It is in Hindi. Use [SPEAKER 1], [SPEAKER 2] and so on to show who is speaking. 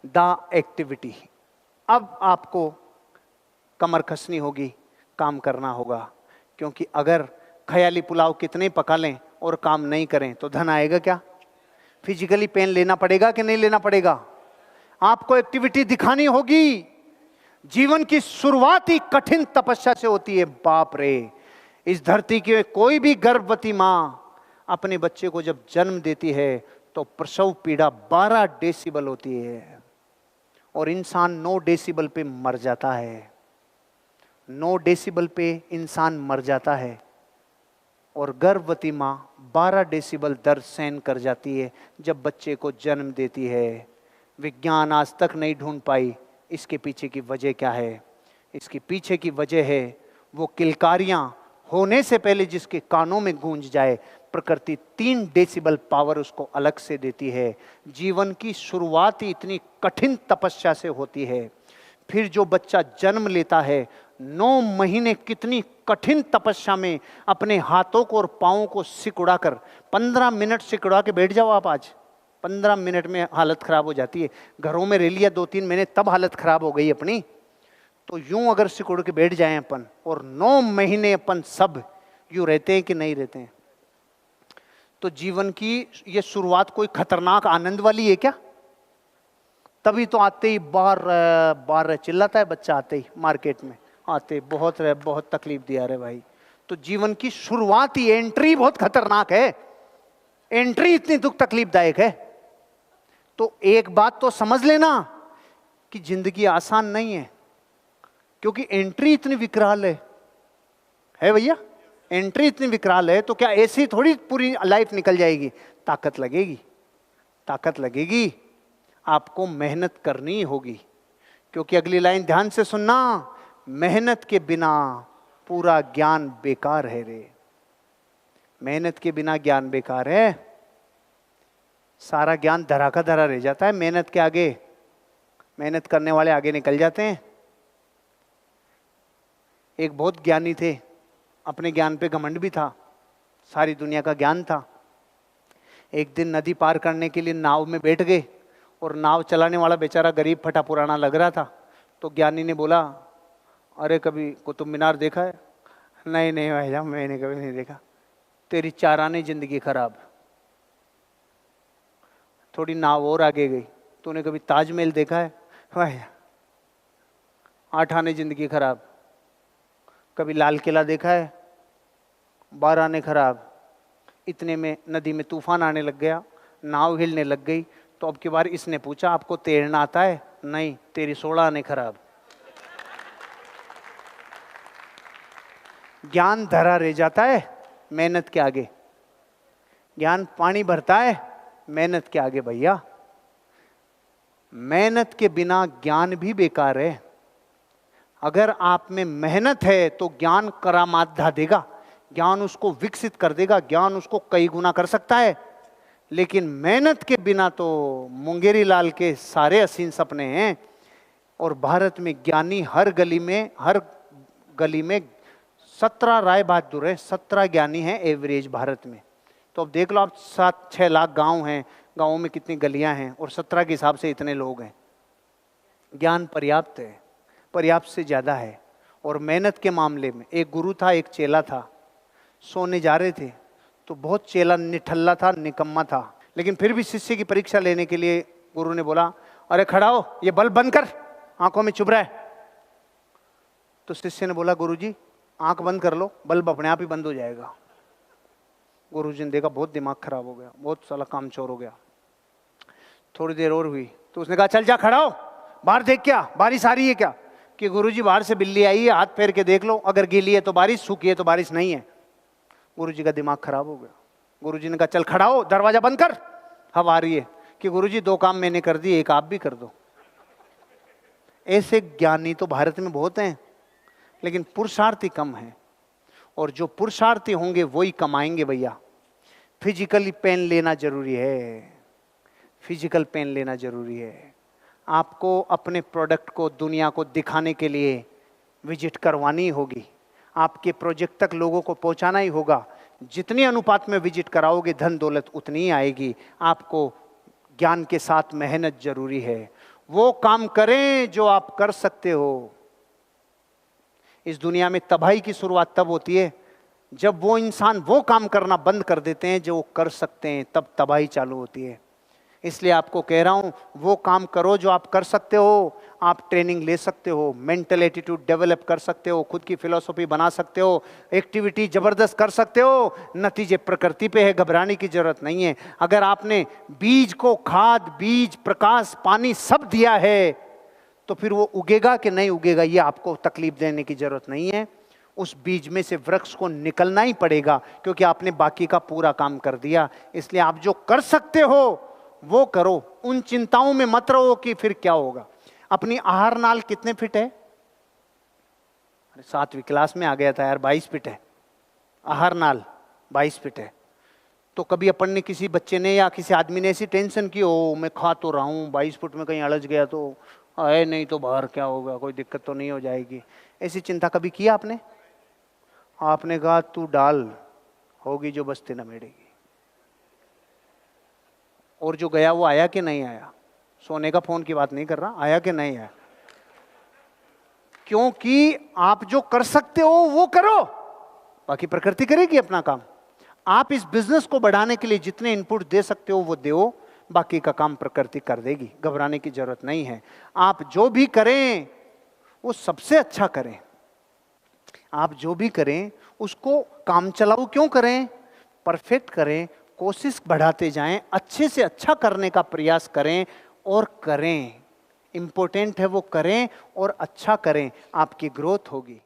[SPEAKER 1] The activity. अब आपको कमर कसनी होगी, काम करना होगा, क्योंकि अगर ख्याली पुलाव कितने पका लें और काम नहीं करें तो धन आएगा क्या? फिजिकली पेन लेना पड़ेगा कि नहीं लेना पड़ेगा? आपको एक्टिविटी दिखानी होगी। जीवन की शुरुआत ही कठिन तपस्या से होती है। बाप रे, इस धरती की कोई भी गर्भवती मां अपने बच्चे को जब जन्म देती है तो प्रसव पीड़ा 12 डेसिबल होती है और इंसान 9 डेसिबल पे मर जाता है। 9 डेसिबल पे इंसान मर जाता है और गर्भवती मां 12 डेसिबल दर्द सहन कर जाती है जब बच्चे को जन्म देती है। विज्ञान आज तक नहीं ढूंढ पाई इसके पीछे की वजह क्या है। इसके पीछे की वजह है वो किलकारियां होने से पहले जिसके कानों में गूंज जाए, प्रकृति 3 डेसिबल पावर उसको अलग से देती है। जीवन की शुरुआत ही इतनी कठिन तपस्या से होती है। फिर जो बच्चा जन्म लेता है 9 महीने कितनी कठिन तपस्या में अपने हाथों को और पाँवों को सिकुड़ा कर, 15 मिनट सिकुड़ा के बैठ जाओ आप। आज 15 मिनट में हालत खराब हो जाती है। घरों में रह लिया 2-3 महीने तब हालत खराब हो गई अपनी। तो यूं अगर सिकुड़ के बैठ जाएं अपन और 9 महीने अपन सब यूं रहते हैं कि नहीं रहते हैं, तो जीवन की ये शुरुआत कोई खतरनाक आनंद वाली है क्या? तभी तो आते ही बार चिल्लाता है बच्चा, आते ही मार्केट में आते बहुत तकलीफ दिया रे भाई। तो जीवन की शुरुआत ही, एंट्री बहुत खतरनाक है। एंट्री इतनी दुख तकलीफदायक है। तो एक बात तो समझ लेना कि जिंदगी आसान नहीं है, क्योंकि एंट्री इतनी विकराल है भैया। एंट्री इतनी विकराल है तो क्या ऐसी थोड़ी पूरी लाइफ निकल जाएगी? ताकत लगेगी, ताकत लगेगी। आपको मेहनत करनी होगी, क्योंकि अगली लाइन ध्यान से सुनना, मेहनत के बिना पूरा ज्ञान बेकार है रे। मेहनत के बिना ज्ञान बेकार है। सारा ज्ञान धरा का धरा रह जाता है मेहनत के आगे। मेहनत करने वाले आगे निकल जाते हैं। एक बहुत ज्ञानी थे, अपने ज्ञान पे घमंड भी था, सारी दुनिया का ज्ञान था। एक दिन नदी पार करने के लिए नाव में बैठ गए और नाव चलाने वाला बेचारा गरीब फटा पुराना लग रहा था। तो ज्ञानी ने बोला, अरे कभी कुतुब मीनार देखा है? नहीं नहीं भाई साहब, मैंने कभी नहीं देखा। तेरी 4 आने जिंदगी खराब। थोड़ी नाव और आगे गई, तूने कभी ताजमहल देखा है? भाई 8 आने जिंदगी खराब। कभी लाल किला देखा है? 12 आने खराब। इतने में नदी में तूफान आने लग गया, नाव हिलने लग गई। तो अब की बार इसने पूछा, आपको तैरना आता है? नहीं, तेरी 16 आने खराब। ज्ञान धरा रह जाता है मेहनत के आगे। ज्ञान पानी भरता है मेहनत के आगे भैया। मेहनत के बिना ज्ञान भी बेकार है। अगर आप में मेहनत है तो ज्ञान करामात ढा देगा, ज्ञान उसको विकसित कर देगा, ज्ञान उसको कई गुना कर सकता है। लेकिन मेहनत के बिना तो मुंगेरी लाल के सारे हसीन सपने हैं। और भारत में ज्ञानी हर गली में 17 राय बहादुर है, 17 ज्ञानी हैं एवरेज भारत में। तो अब देख लो आप, 7-6 लाख गांव हैं, गांवों में कितनी गलियां हैं और 17 के हिसाब से इतने लोग हैं। ज्ञान पर्याप्त है, पर्याप्त से ज़्यादा है। और मेहनत के मामले में एक गुरु था, एक चेला था। सोने जा रहे थे तो बहुत चेला निठल्ला था, निकम्मा था, लेकिन फिर भी शिष्य की परीक्षा लेने के लिए गुरु ने बोला, अरे खड़ा हो, ये बल्ब बंद कर, आंखों में चुभ रहा है। तो शिष्य ने बोला, गुरुजी आंख बंद कर लो, बल्ब अपने आप ही बंद हो जाएगा। गुरुजी ने देखा बहुत दिमाग खराब हो गया, बहुत साला काम चोर हो गया। थोड़ी देर और हुई तो उसने कहा, चल जा खड़ा हो, बाहर देख, क्या बारिश आ रही है क्या? कि गुरुजी बाहर से बिल्ली आई है, हाथ फेर के देख लो, अगर गीली है तो बारिश, सूखी है तो बारिश नहीं है। गुरुजी का दिमाग खराब हो गया। गुरुजी ने कहा, चल खड़ा हो, दरवाजा बंद कर, हवा आ रही है। कि गुरुजी 2 काम मैंने कर दिए, एक आप भी कर दो। ऐसे ज्ञानी तो भारत में बहुत हैं, लेकिन पुरुषार्थी कम हैं। और जो पुरुषार्थी होंगे वही कमाएंगे भैया। फिजिकली पेन लेना जरूरी है, फिजिकल पेन लेना जरूरी है। आपको अपने प्रोडक्ट को दुनिया को दिखाने के लिए विजिट करवानी होगी, आपके प्रोजेक्ट तक लोगों को पहुंचाना ही होगा। जितनी अनुपात में विजिट कराओगे धन दौलत उतनी ही आएगी। आपको ज्ञान के साथ मेहनत जरूरी है। वो काम करें जो आप कर सकते हो। इस दुनिया में तबाही की शुरुआत तब होती है जब वो इंसान वो काम करना बंद कर देते हैं जो वो कर सकते हैं, तब तबाही चालू होती है। इसलिए आपको कह रहा हूं, वो काम करो जो आप कर सकते हो। आप ट्रेनिंग ले सकते हो, मेंटल एटीट्यूड डेवलप कर सकते हो, खुद की फिलॉसफी बना सकते हो, एक्टिविटी जबरदस्त कर सकते हो। नतीजे प्रकृति पे है, घबराने की जरूरत नहीं है। अगर आपने बीज को खाद, बीज, प्रकाश, पानी सब दिया है तो फिर वो उगेगा कि नहीं उगेगा, ये आपको तकलीफ देने की जरूरत नहीं है। उस बीज में से वृक्ष को निकलना ही पड़ेगा, क्योंकि आपने बाकी का पूरा काम कर दिया। इसलिए आप जो कर सकते हो वो करो। उन चिंताओं में मत रहो कि फिर क्या होगा। अपनी आहार नाल कितने फिट है? अरे 7वीं क्लास में आ गया था यार, 22 फिट है आहार नाल, 22 फिट है। तो कभी अपन ने, किसी बच्चे ने या किसी आदमी ने ऐसी टेंशन की हो, मैं खा तो रहा हूं, 22 फुट में कहीं अड़च गया तो है, नहीं तो बाहर क्या होगा, कोई दिक्कत तो नहीं हो जाएगी, ऐसी चिंता कभी की आपने? आपने कहा तू डाल, होगी जो बस्ती न मिटेगी। और जो गया वो आया कि नहीं आया? सोने का फोन की बात नहीं कर रहा, आया कि नहीं आया? क्योंकि आप जो कर सकते हो वो करो, बाकी प्रकृति करेगी अपना काम। आप इस बिजनेस को बढ़ाने के लिए जितने इनपुट दे सकते हो वो दो, बाकी का काम प्रकृति कर देगी, घबराने की जरूरत नहीं है। आप जो भी करें वो सबसे अच्छा करें। आप जो भी करें उसको काम चलाओ क्यों करें, परफेक्ट करें, कोशिश बढ़ाते जाएं, अच्छे से अच्छा करने का प्रयास करें और करें। इंपॉर्टेंट है वो करें और अच्छा करें, आपकी ग्रोथ होगी।